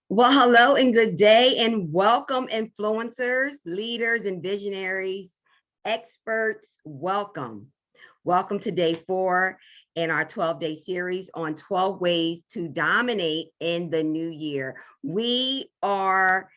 Well, hello and good day, and welcome, influencers, leaders, and visionaries, experts. Welcome. Welcome to day 4 in our 12-day series on 12 ways to dominate in the new year. We are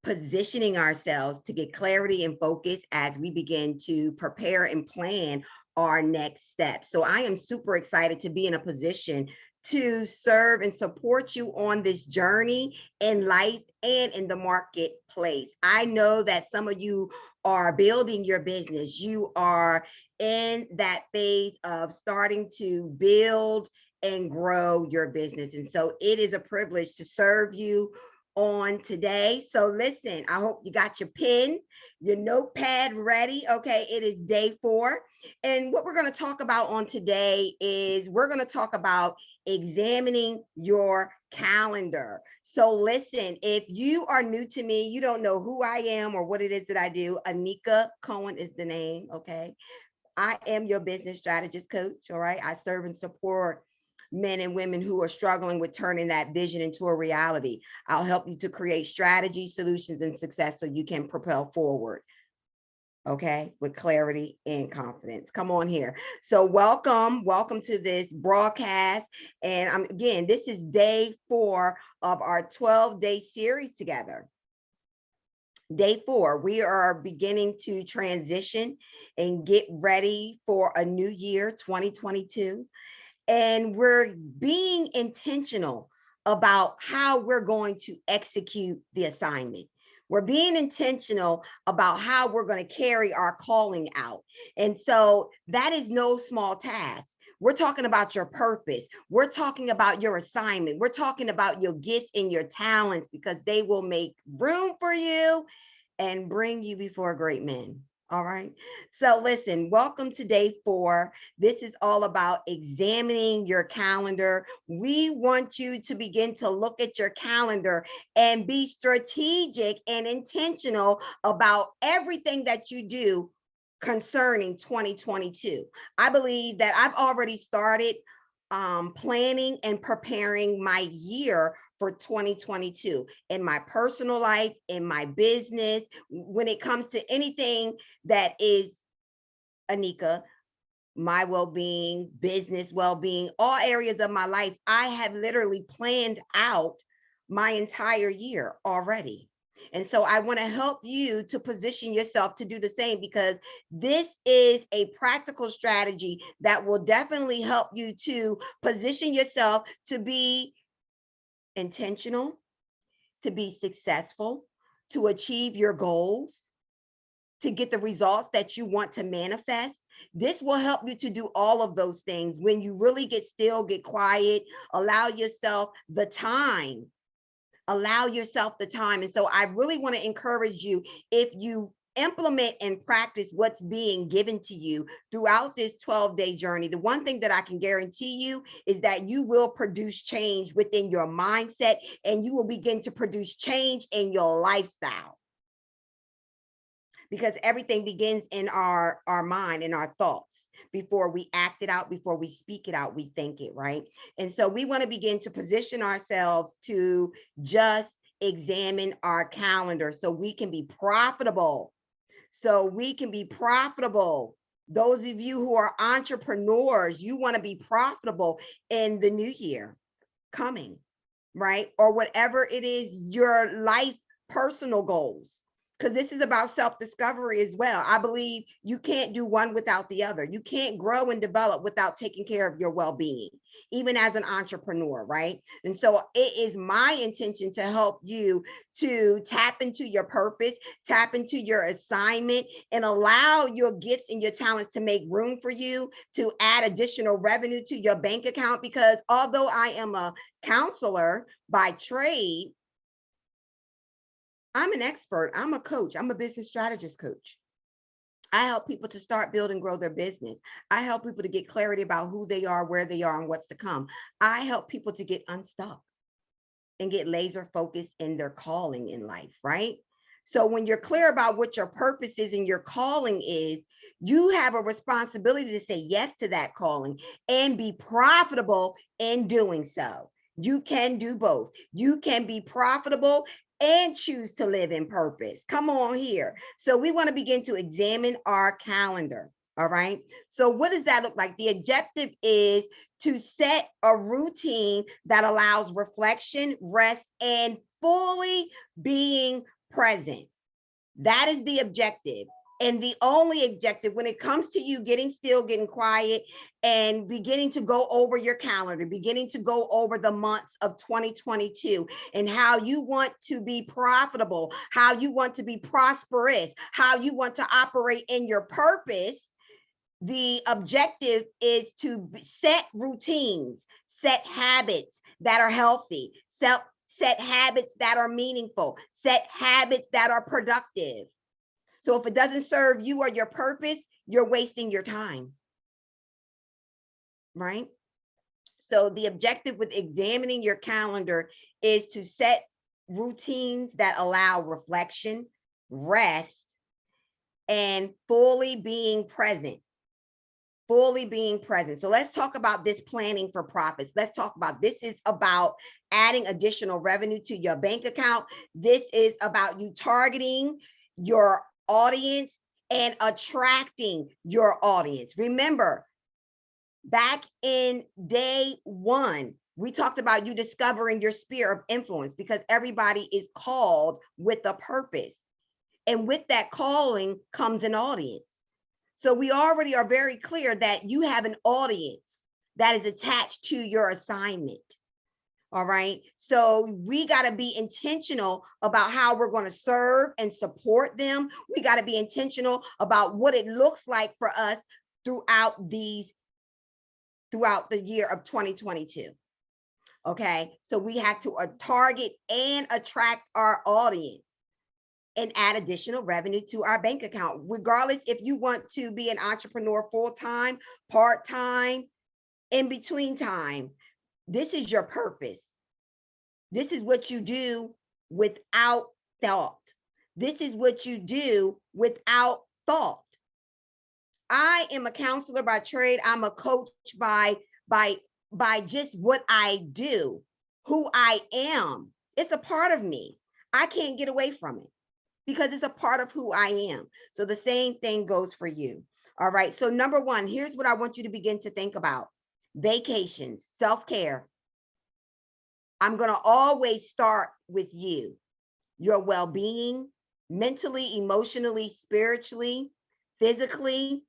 positioning ourselves to get clarity and focus as we begin to prepare and plan our next steps. So I am super excited to be in a position to serve and support you on this journey in life and in the marketplace. I know that some of you are building your business. You are in that phase of starting to build and grow your business. And so it is a privilege to serve you on today. So listen, I hope you got your pen, your notepad ready. Okay, it is day 4. And what we're going to talk about on today is we're going to talk about examining your calendar. So listen, if you are new to me, you don't know who I am or what it is that I do, Anika Cohen is the name. Okay. I am your business strategist coach. All right. I serve and support men and women who are struggling with turning that vision into a reality. I'll help you to create strategy, solutions, and success so you can propel forward. Okay, with clarity and confidence. Come on here. So welcome to this broadcast. And again, this is day 4 of our 12-day series together. Day 4, we are beginning to transition and get ready for a new year, 2022. And we're being intentional about how we're going to execute the assignment. We're being intentional about how we're going to carry our calling out. And so that is no small task. We're talking about your purpose. We're talking about your assignment. We're talking about your gifts and your talents because they will make room for you and bring you before great men. All right. So listen, welcome to day 4. This is all about examining your calendar. We want you to begin to look at your calendar and be strategic and intentional about everything that you do concerning 2022. I believe that I've already started planning and preparing my year for 2022 in my personal life, in my business, when it comes to anything that is Anika, my well-being, business well-being, all areas of my life. I have literally planned out my entire year already. And so I want to help you to position yourself to do the same because this is a practical strategy that will definitely help you to position yourself to be intentional, to be successful, to achieve your goals, to get the results that you want to manifest. This will help you to do all of those things when you really get still, get quiet, allow yourself the time. Allow yourself the time. And so I really want to encourage you, if you implement and practice what's being given to you throughout this 12-day journey, the one thing that I can guarantee you is that you will produce change within your mindset and you will begin to produce change in your lifestyle, because everything begins in our mind, in our thoughts. Before we act it out, before we speak it out, we think it, right? And so we want to begin to position ourselves to just examine our calendar so we can be profitable. So we can be profitable. Those of you who are entrepreneurs, you want to be profitable in the new year coming, right? Or whatever it is, your life personal goals, because this is about self-discovery as well. I believe you can't do one without the other. You can't grow and develop without taking care of your well-being, even as an entrepreneur, right? And so it is my intention to help you to tap into your purpose, tap into your assignment, and allow your gifts and your talents to make room for you to add additional revenue to your bank account. Because although I am a counselor by trade, I'm an expert. I'm a coach. I'm a business strategist coach. I help people to start, build, and grow their business. I help people to get clarity about who they are, where they are, and what's to come. I help people to get unstuck and get laser focused in their calling in life, right? So when you're clear about what your purpose is and your calling is, you have a responsibility to say yes to that calling and be profitable in doing so. You can do both. You can be profitable and choose to live in purpose. Come on here. So we want to begin to examine our calendar. All right. So what does that look like? The objective is to set a routine that allows reflection, rest, and fully being present. That is the objective. And the only objective when it comes to you getting still, getting quiet, and beginning to go over your calendar, beginning to go over the months of 2022 and how you want to be profitable, how you want to be prosperous, how you want to operate in your purpose. The objective is to set routines, set habits that are healthy, set habits that are meaningful, set habits that are productive. So if it doesn't serve you or your purpose, you're wasting your time, right? So the objective with examining your calendar is to set routines that allow reflection, rest, and fully being present. Fully being present. So let's talk about this planning for profits. Let's talk about this is about adding additional revenue to your bank account. This is about you targeting your audience and attracting your audience. Remember, back in day one, we talked about you discovering your sphere of influence because everybody is called with a purpose. And with that calling comes an audience. So we already are very clear that you have an audience that is attached to your assignment. All right. So we got to be intentional about how we're going to serve and support them. We got to be intentional about what it looks like for us throughout the year of 2022. Okay. So we have to target and attract our audience and add additional revenue to our bank account, regardless if you want to be an entrepreneur full-time, part-time, in between time. This is your purpose. This is what you do without thought. This is what you do without thought. I am a counselor by trade. I'm a coach by just what I do, who I am. It's a part of me. I can't get away from it because it's a part of who I am. So the same thing goes for you. All right. So number one, here's what I want you to begin to think about. Vacations, self-care. I'm going to always start with you, your well-being, mentally, emotionally, spiritually, physically.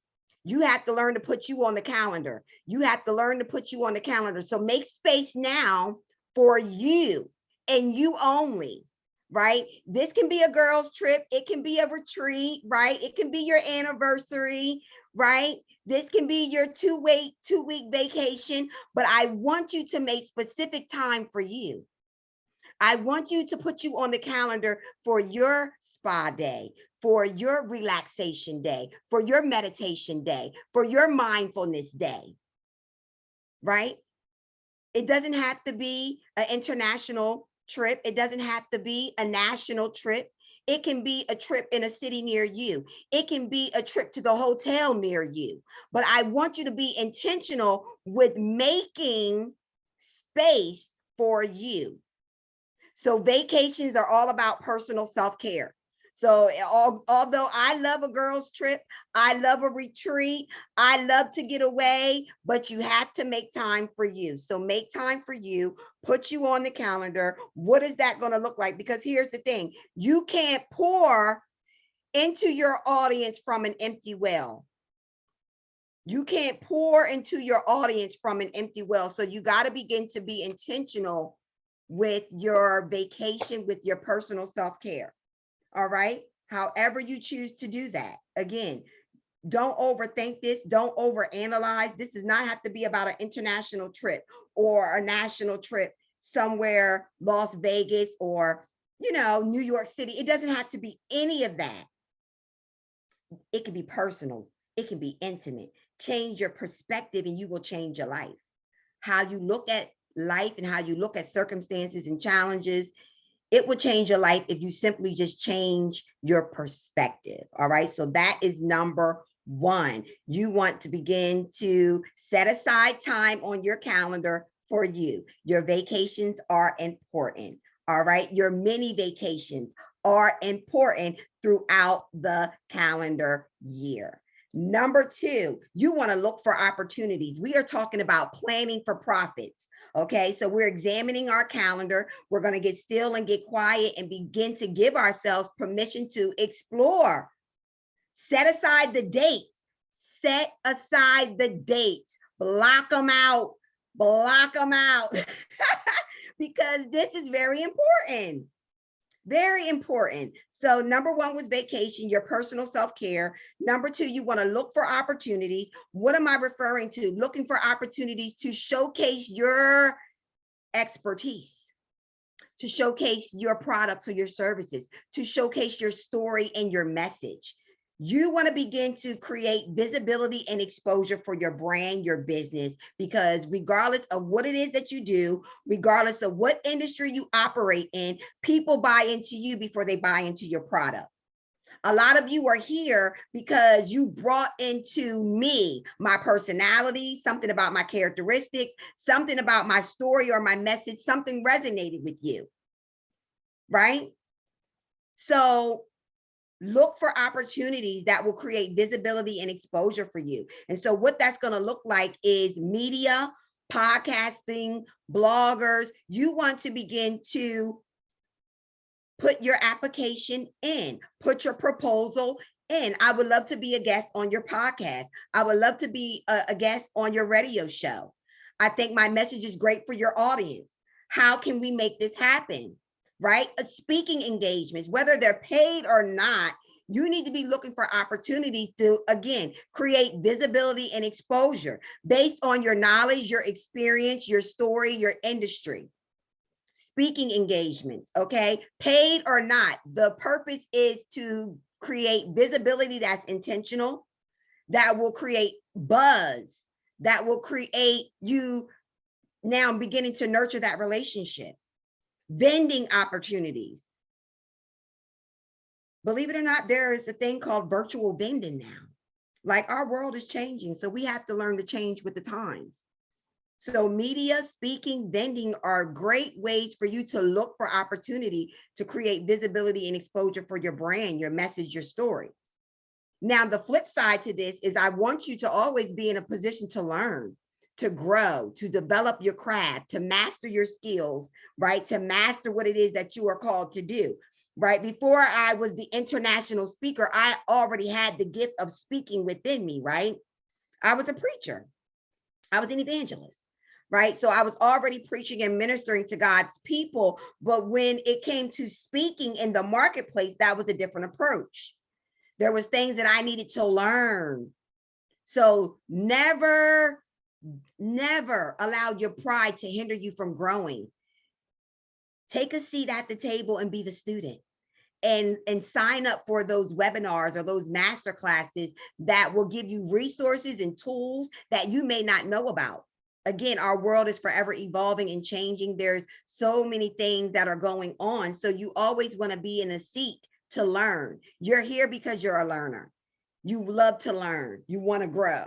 You have to learn to put you on the calendar. You have to learn to put you on the calendar. So make space now for you and you only, right? This can be a girls' trip. It can be a retreat, right? It can be your anniversary, right? This can be your two-week vacation, but I want you to make specific time for you. I want you to put you on the calendar for your spa day, for your relaxation day, for your meditation day, for your mindfulness day, right? It doesn't have to be an international trip. It doesn't have to be a national trip. It can be a trip in a city near you. It can be a trip to the hotel near you. But I want you to be intentional with making space for you. So vacations are all about personal self-care. So although I love a girls' trip, I love a retreat, I love to get away, but you have to make time for you. So make time for you, put you on the calendar. What is that going to look like? Because here's the thing, you can't pour into your audience from an empty well. You can't pour into your audience from an empty well. So you got to begin to be intentional with your vacation, with your personal self-care. All right. However you choose to do that. Again, don't overthink this. Don't overanalyze. This does not have to be about an international trip or a national trip somewhere, Las Vegas or, New York City. It doesn't have to be any of that. It can be personal. It can be intimate. Change your perspective and you will change your life. How you look at life and how you look at circumstances and challenges, it will change your life if you simply just change your perspective. All right. So that is number one. You want to begin to set aside time on your calendar for you. Your vacations are important. All right. Your mini vacations are important throughout the calendar year. Number two, you want to look for opportunities. We are talking about planning for profits. Okay, so we're examining our calendar. We're going to get still and get quiet and begin to give ourselves permission to explore. Set aside the dates. Set aside the dates. Block them out. Block them out. Because this is very important. Very important. So number one was vacation, your personal self-care. Number two, you want to look for opportunities. What am I referring to? Looking for opportunities to showcase your expertise, to showcase your products or your services, to showcase your story and your message. You want to begin to create visibility and exposure for your brand, your business, because regardless of what it is that you do, regardless of what industry you operate in, people buy into you before they buy into your product. A lot of you are here because you brought into me my personality, something about my characteristics, something about my story or my message, something resonated with you, right? So look for opportunities that will create visibility and exposure for you. And so what that's going to look like is media, podcasting, bloggers. You want to begin to put your application in, put your proposal in. I would love to be a guest on your podcast. I would love to be a guest on your radio show. I think my message is great for your audience. How can we make this happen? Right? Speaking engagements, whether they're paid or not, you need to be looking for opportunities to, again, create visibility and exposure based on your knowledge, your experience, your story, your industry. Speaking engagements, okay? Paid or not, the purpose is to create visibility that's intentional, that will create buzz, that will create you now beginning to nurture that relationship. Vending opportunities. Believe it or not, there is a thing called virtual vending now. Like, our world is changing, so we have to learn to change with the times. So media, speaking, vending are great ways for you to look for opportunity to create visibility and exposure for your brand, your message, your story. Now, the flip side to this is I want you to always be in a position to learn, to grow, to develop your craft, to master your skills, right? To master what it is that you are called to do, right? Before I was the international speaker, I already had the gift of speaking within me, right? I was a preacher. I was an evangelist, right? So I was already preaching and ministering to God's people. But when it came to speaking in the marketplace, that was a different approach. There was things that I needed to learn. So never allow your pride to hinder you from growing. Take a seat at the table and be the student, and sign up for those webinars or those master classes that will give you resources and tools that you may not know about. Again, our world is forever evolving and changing. There's so many things that are going on. So you always want to be in a seat to learn. You're here because you're a learner. You love to learn. You want to grow.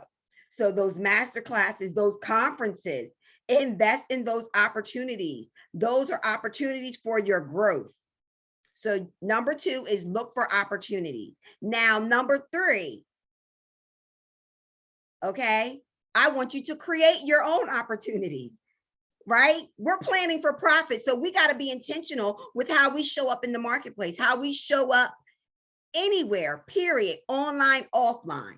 So those master classes, those conferences, invest in those opportunities. Those are opportunities for your growth. So number two is look for opportunities. Now, number three, okay, I want you to create your own opportunities, right? We're planning for profit. So we got to be intentional with how we show up in the marketplace, how we show up anywhere, period, online, offline.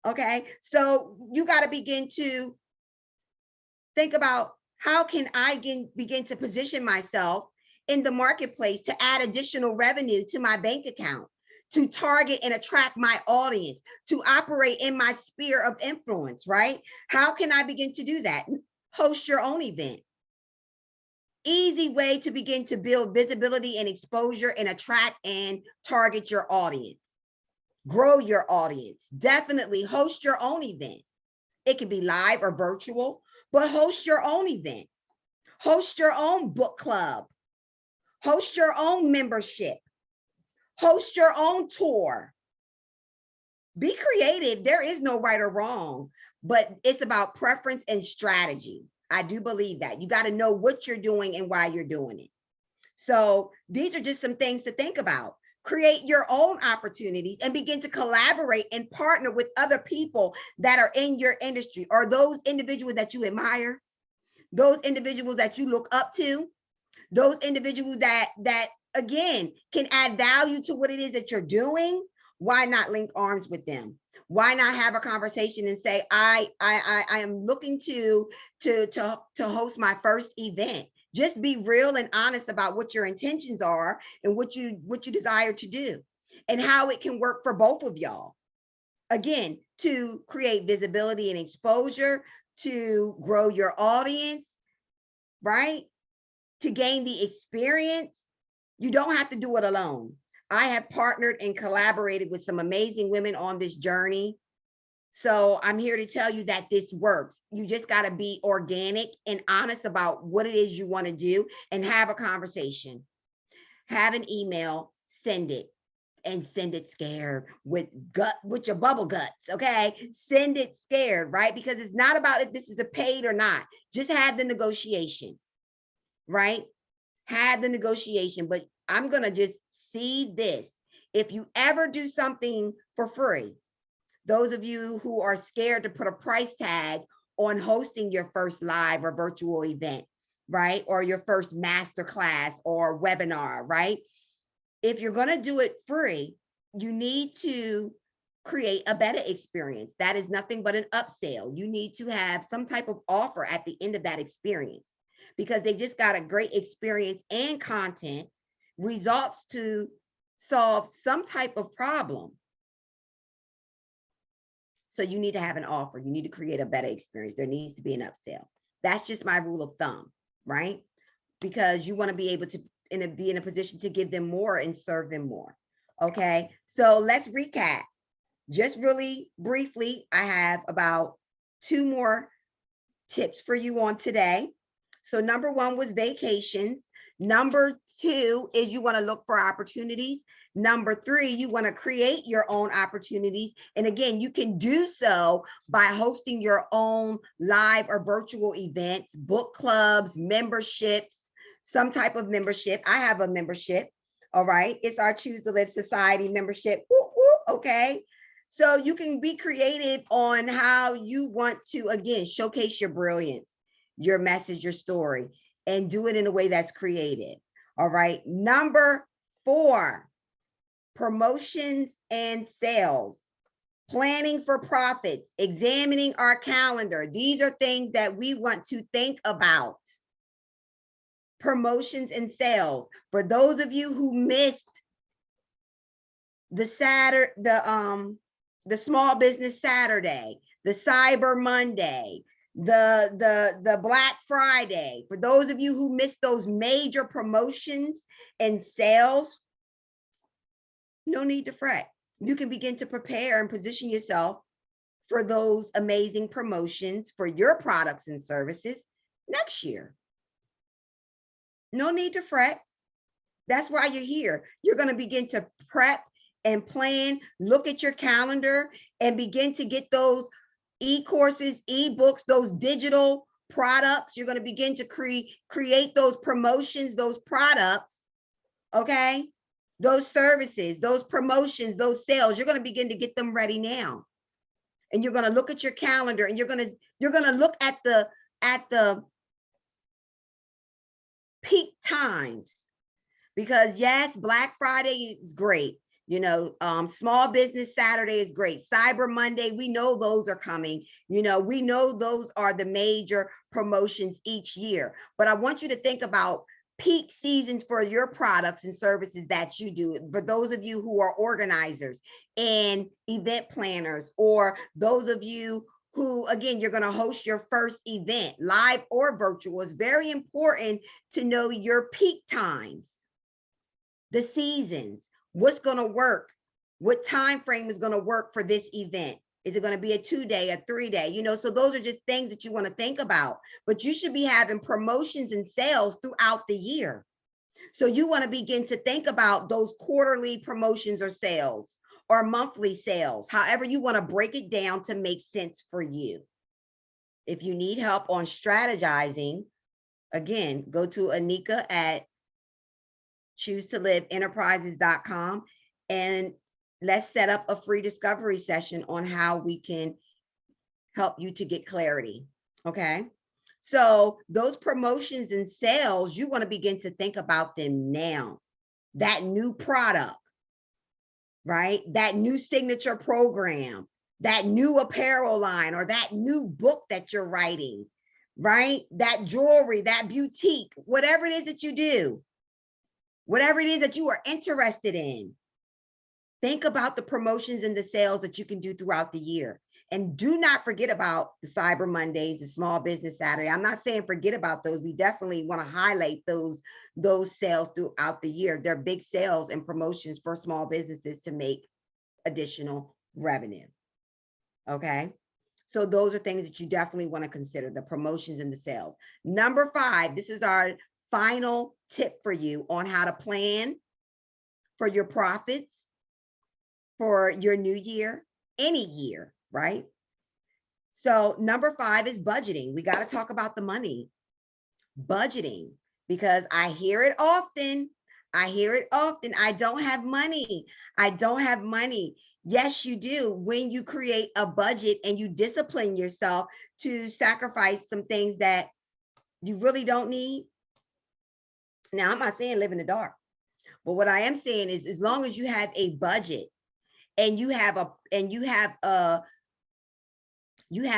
Okay, so you got to begin to think about how can I begin to position myself in the marketplace to add additional revenue to my bank account, to target and attract my audience, to operate in my sphere of influence, right? How can I begin to do that? Host your own event. Easy way to begin to build visibility and exposure and attract and target your audience. Grow your audience. Definitely host your own event. It can be live or virtual, but host your own event. Host your own book club. Host your own membership. Host your own tour. Be creative. There is no right or wrong, but it's about preference and strategy. I do believe that. You got to know what you're doing and why you're doing it. So these are just some things to think about. Create your own opportunities and begin to collaborate and partner with other people that are in your industry, or those individuals that you admire, those individuals that you look up to, those individuals that again can add value to what it is that you're doing. Why not link arms with them? Why not have a conversation and say, I am looking to host my first event. Just be real and honest about what your intentions are and what you desire to do and how it can work for both of y'all. Again, to create visibility and exposure, to grow your audience, right? To gain the experience. You don't have to do it alone. I have partnered and collaborated with some amazing women on this journey. So I'm here to tell you that this works. You just got to be organic and honest about what it is you want to do and have a conversation. Have an email, send it, and send it scared with your bubble guts. Okay. Send it scared, right? Because it's not about if this is a paid or not. Just have the negotiation, right? Have the negotiation, but I'm going to just see this. If you ever do something for free, those of you who are scared to put a price tag on hosting your first live or virtual event, right? Or your first master class or webinar, right? If you're going to do it free, you need to create a better experience. That is nothing but an upsell. You need to have some type of offer at the end of that experience, because they just got a great experience and content, results to solve some type of problem. So you need to have an offer. You need to create a better experience. There needs to be an upsell. That's just my rule of thumb, right? Because you want to be able to be in a position to give them more and serve them more. Okay, so let's recap. Just really briefly, I have about 2 more tips for you on today. So number 1 was vacations. Number 2 is you want to look for opportunities. Number 3, you want to create your own opportunities. And again, you can do so by hosting your own live or virtual events, book clubs, memberships, some type of membership. I have a membership. All right. It's our Choose to Live Society membership. Woo, woo, okay. So you can be creative on how you want to, again, showcase your brilliance, your message, your story, and do it in a way that's creative. All right. Number 4, promotions and sales, planning for profits, examining our calendar. These are things that we want to think about. Promotions and sales. For those of you who missed the Small Business Saturday, the Cyber Monday, the Black Friday, for those of you who missed those major promotions and sales, no need to fret. You can begin to prepare and position yourself for those amazing promotions for your products and services next year. No need to fret. That's why you're here. You're going to begin to prep and plan, look at your calendar, and begin to get those e-courses, e-books, those digital products. You're going to begin to create those promotions, those products, okay? Those services, those promotions, those sales. You're going to begin to get them ready now. And you're going to look at your calendar, and you're going to look at the peak times, because yes, Black Friday is great. You know, Small Business Saturday is great. Cyber Monday, we know those are coming. You know, we know those are the major promotions each year. But I want you to think about peak seasons for your products and services that you do. For those of you who are organizers and event planners, or those of you who, again, you're going to host your first event, live or virtual, it's very important to know your peak times, the seasons, what's going to work, what time frame is going to work for this event. Is it going to be a 2-day, a 3-day? You know, so those are just things that you want to think about. But you should be having promotions and sales throughout the year. So you want to begin to think about those quarterly promotions or sales, or monthly sales, however you want to break it down to make sense for you. If you need help on strategizing, again, go to Anika at choosetoliveenterprises.com and let's set up a free discovery session on how we can help you to get clarity. Okay. So those promotions and sales, you want to begin to think about them now. That new product, right? That new signature program, that new apparel line, or that new book that you're writing, right? That jewelry, that boutique, whatever it is that you do, whatever it is that you are interested in. Think about the promotions and the sales that you can do throughout the year. And do not forget about the Cyber Mondays, the Small Business Saturday. I'm not saying forget about those. We definitely want to highlight those sales throughout the year. They're big sales and promotions for small businesses to make additional revenue. Okay. So those are things that you definitely want to consider, the promotions and the sales. Number 5, this is our final tip for you on how to plan for your profits for your new year, any year, right? So number 5 is budgeting. We got to talk about the money, budgeting, because I hear it often. I hear it often. I don't have money. I don't have money. Yes, you do. When you create a budget and you discipline yourself to sacrifice some things that you really don't need. Now, I'm not saying live in the dark, but what I am saying is, as long as you have a budget and you have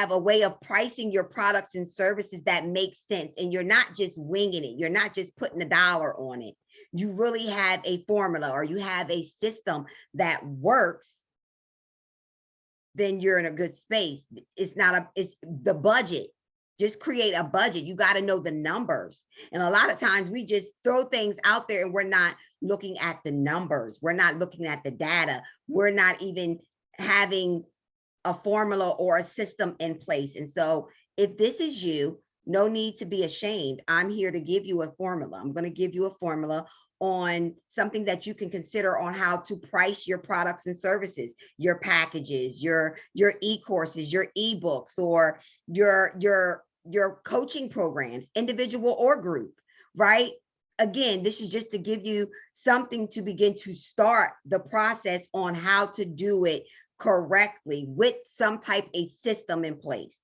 a way of pricing your products and services that makes sense, and you're not just winging it, you're not just putting a dollar on it, you really have a formula or you have a system that works, then you're in a good space. It's the budget. Just create a budget. You got to know the numbers. And a lot of times we just throw things out there and we're not looking at the numbers. We're not looking at the data. We're not even having a formula or a system in place. And so if this is you, no need to be ashamed. I'm here to give you a formula. I'm going to give you a formula on something that you can consider on how to price your products and services, your packages, your e-courses, your e-books, or your coaching programs, individual or group, right? Again, this is just to give you something to begin to start the process on how to do it correctly with some type of system in place.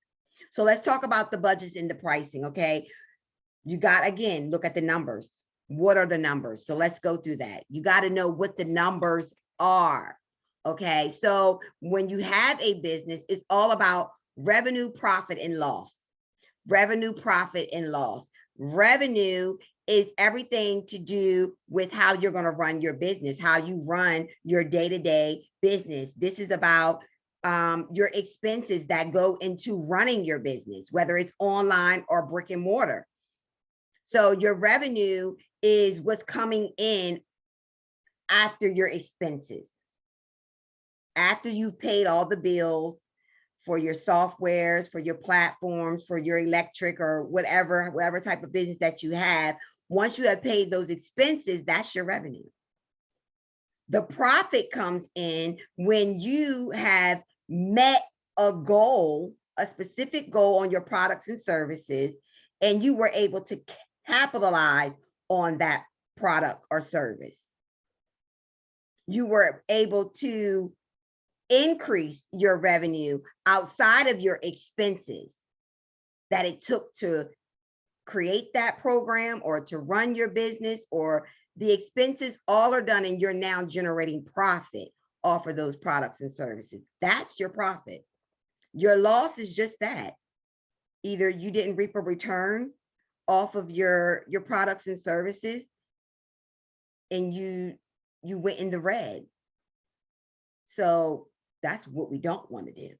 So let's talk about the budgets and the pricing, okay? You got, again, look at the numbers. What are the numbers? So let's go through that. You got to know what the numbers are, okay? So when you have a business, it's all about revenue, profit, and loss. Revenue, profit, and loss. Revenue is everything to do with how you're going to run your business, how you run your day-to-day business. This is about your expenses that go into running your business, whether it's online or brick and mortar. So your revenue is what's coming in after your expenses. After you've paid all the bills for your softwares, for your platforms, for your electric or whatever type of business that you have, once you have paid those expenses, that's your revenue. The profit comes in when you have met a goal, a specific goal on your products and services, and you were able to capitalize on that product or service. You were able to increase your revenue outside of your expenses that it took to create that program or to run your business, or the expenses all are done and you're now generating profit off of those products and services. That's your profit. Your loss is just that. Either you didn't reap a return off of your products and services and you went in the red. So that's what we don't want to do.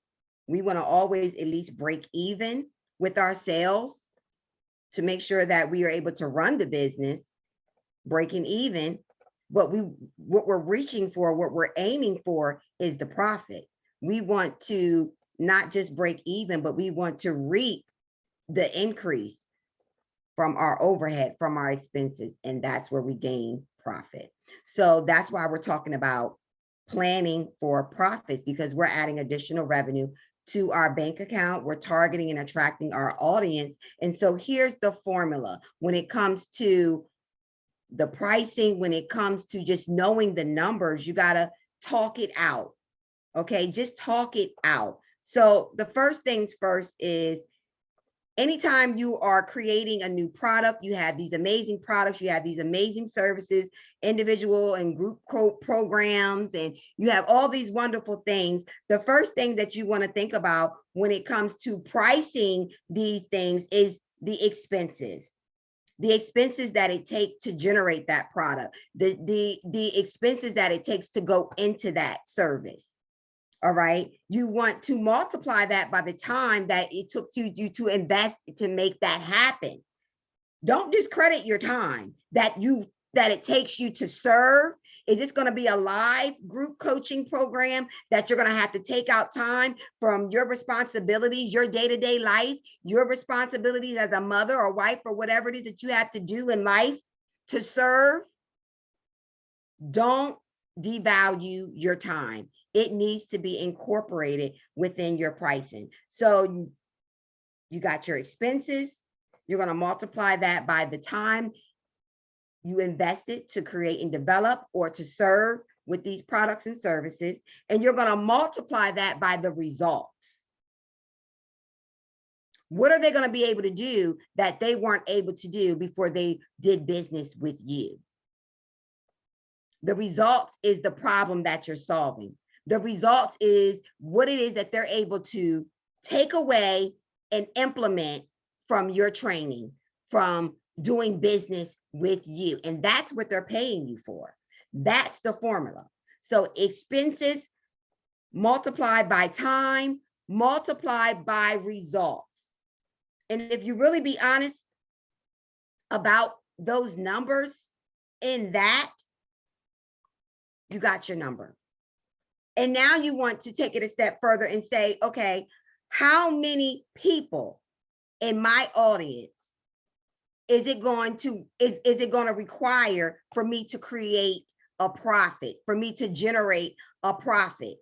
We want to always at least break even with our sales to make sure that we are able to run the business, breaking even. But what we're reaching for, what we're aiming for is the profit. We want to not just break even, but we want to reap the increase from our overhead, from our expenses, and that's where we gain profit. So that's why we're talking about planning for profits, because we're adding additional revenue to our bank account. We're targeting and attracting our audience. And so here's the formula when it comes to the pricing, when it comes to just knowing the numbers, you got to talk it out. Okay, just talk it out. So the first things first is anytime you are creating a new product, you have these amazing products, you have these amazing services, individual and group programs, and you have all these wonderful things. The first thing that you want to think about when it comes to pricing these things is the expenses. The expenses that it takes to generate that product, the expenses that it takes to go into that service. All right. You want to multiply that by the time that it took you to invest to make that happen. Don't discredit your time that it takes you to serve. Is this going to be a live group coaching program that you're going to have to take out time from your responsibilities, your day-to-day life, your responsibilities as a mother or wife or whatever it is that you have to do in life to serve? Don't devalue your time. It needs to be incorporated within your pricing. So you got your expenses. You're going to multiply that by the time you invested to create and develop or to serve with these products and services. And you're going to multiply that by the results. What are they going to be able to do that they weren't able to do before they did business with you? The results is the problem that you're solving. The results is what it is that they're able to take away and implement from your training, from doing business with you. And that's what they're paying you for. That's the formula. So expenses multiplied by time, multiplied by results. And if you really be honest about those numbers in that, you got your number. And now you want to take it a step further and say, okay, how many people in my audience is it going to require for me to create a profit, for me to generate a profit?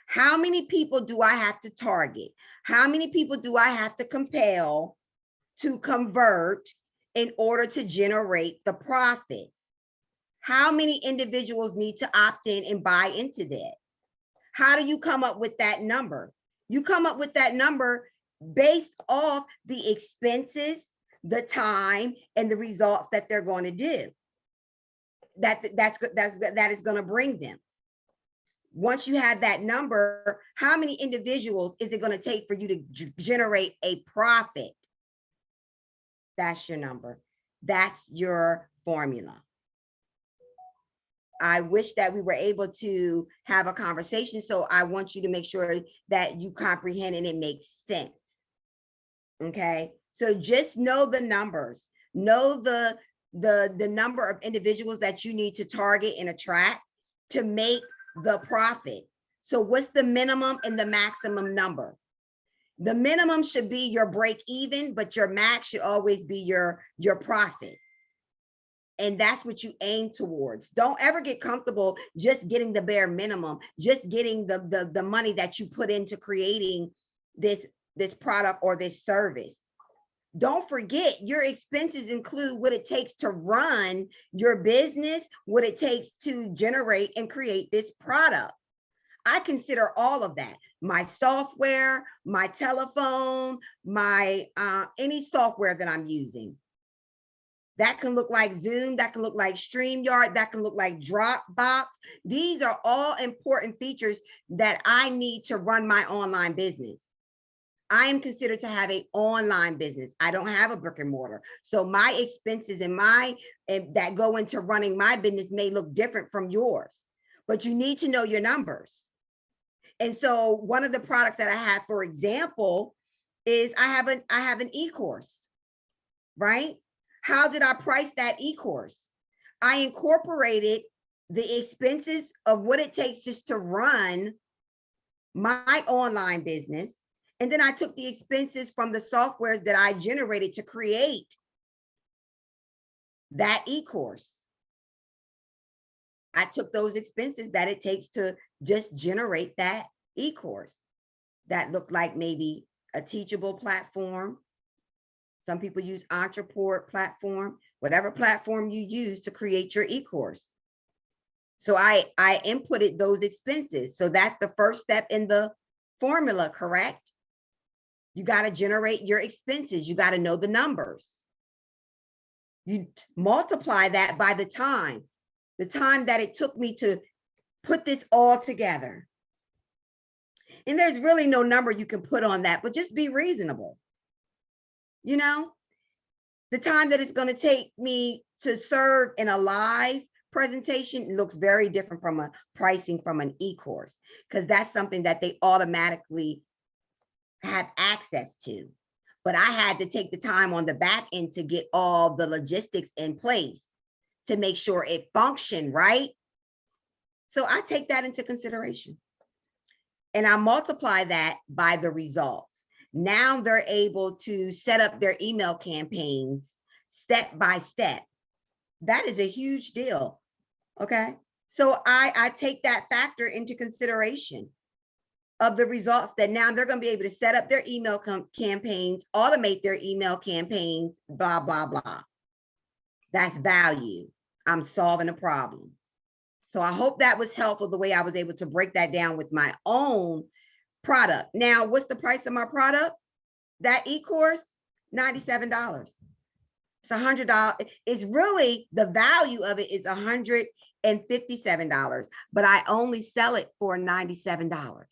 How many people do I have to target? How many people do I have to compel to convert in order to generate the profit? How many individuals need to opt in and buy into that? How do you come up with that number? You come up with that number based off the expenses, the time, and the results that they're going to do. That is going to bring them. Once you have that number, how many individuals is it going to take for you to generate a profit? That's your number. That's your formula. I wish that we were able to have a conversation. So I want you to make sure that you comprehend and it makes sense. Okay. So just know the numbers, know the number of individuals that you need to target and attract to make the profit. So what's the minimum and the maximum number? The minimum should be your break even, but your max should always be your profit. And that's what you aim towards. Don't ever get comfortable just getting the bare minimum, just getting the money that you put into creating this product or this service. Don't forget your expenses include what it takes to run your business, what it takes to generate and create this product. I consider all of that. My software, my telephone, my any software that I'm using. That can look like Zoom, that can look like StreamYard, that can look like Dropbox. These are all important features that I need to run my online business. I am considered to have an online business. I don't have a brick and mortar. So my expenses and that go into running my business may look different from yours, but you need to know your numbers. And so one of the products that I have, for example, is I have an e-course, right? How did I price that e-course? I incorporated the expenses of what it takes just to run my online business. And then I took the expenses from the softwares that I generated to create that e-course. I took those expenses that it takes to just generate that e-course. That looked like maybe a Teachable platform. Some people use Entreport platform, whatever platform you use to create your e-course. So I inputted those expenses. So that's the first step in the formula, correct? You got to generate your expenses. You got to know the numbers. You multiply that by the time that it took me to put this all together. And there's really no number you can put on that, but just be reasonable. You know, the time that it's going to take me to serve in a live presentation looks very different from a pricing from an e-course, because that's something that they automatically have access to. But I had to take the time on the back end to get all the logistics in place to make sure it functioned right. So I take that into consideration. And I multiply that by the results. Now they're able to set up their email campaigns step by step. That is a huge deal. Okay. So I take that factor into consideration of the results, that now they're going to be able to set up their email campaigns, automate their email campaigns, blah, blah, blah. That's value. I'm solving a problem. So I hope that was helpful, the way I was able to break that down with my own product. Now, what's the price of my product? That e-course, $97. It's $100. It's really, the value of it is $157, but I only sell it for $97.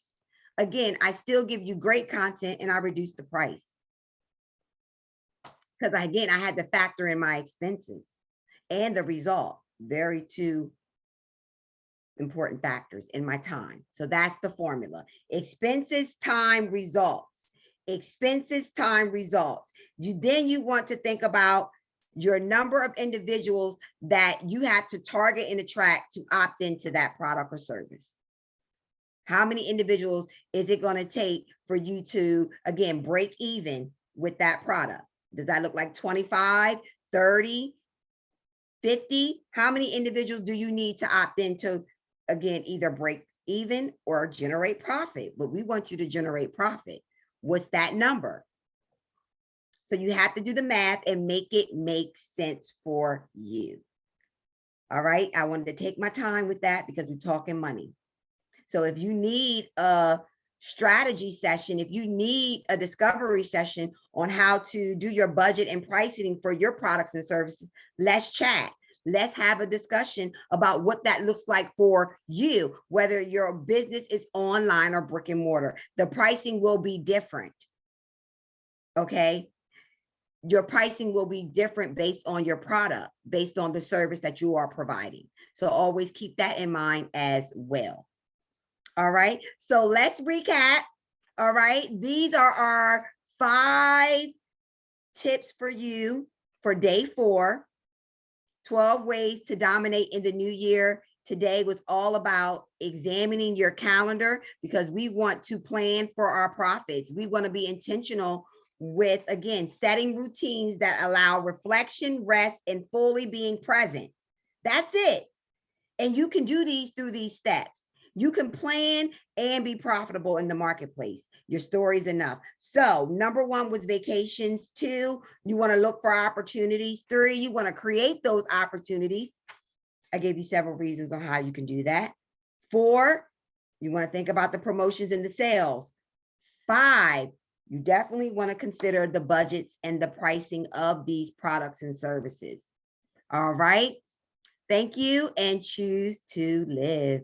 Again, I still give you great content and I reduce the price. Because again, I had to factor in my expenses and the result. Very two important factors in my time. So that's the formula. Expenses, time, results. Expenses, time, results. Then you want to think about your number of individuals that you have to target and attract to opt into that product or service. How many individuals is it going to take for you to, again, break even with that product? Does that look like 25, 30, 50? How many individuals do you need to opt into, again, either break even or generate profit? But we want you to generate profit. What's that number? So you have to do the math and make it make sense for you. All right. I wanted to take my time with that because we're talking money. So if you need a strategy session, if you need a discovery session on how to do your budget and pricing for your products and services, let's chat. Let's have a discussion about what that looks like for you, whether your business is online or brick and mortar. The pricing will be different. Okay. Your pricing will be different based on your product, based on the service that you are providing. So always keep that in mind as well. All right. So let's recap. All right. These are our 5 tips for you for day 4. 12 ways to dominate in the new year. Today was all about examining your calendar, because we want to plan for our profits. We want to be intentional with, again, setting routines that allow reflection, rest, and fully being present. That's it. And you can do these through these steps. You can plan and be profitable in the marketplace. Your story's enough. So number 1 was vacations. 2, you want to look for opportunities. 3, you want to create those opportunities. I gave you several reasons on how you can do that. 4, you want to think about the promotions and the sales. 5, you definitely want to consider the budgets and the pricing of these products and services. All right. Thank you, and choose to live.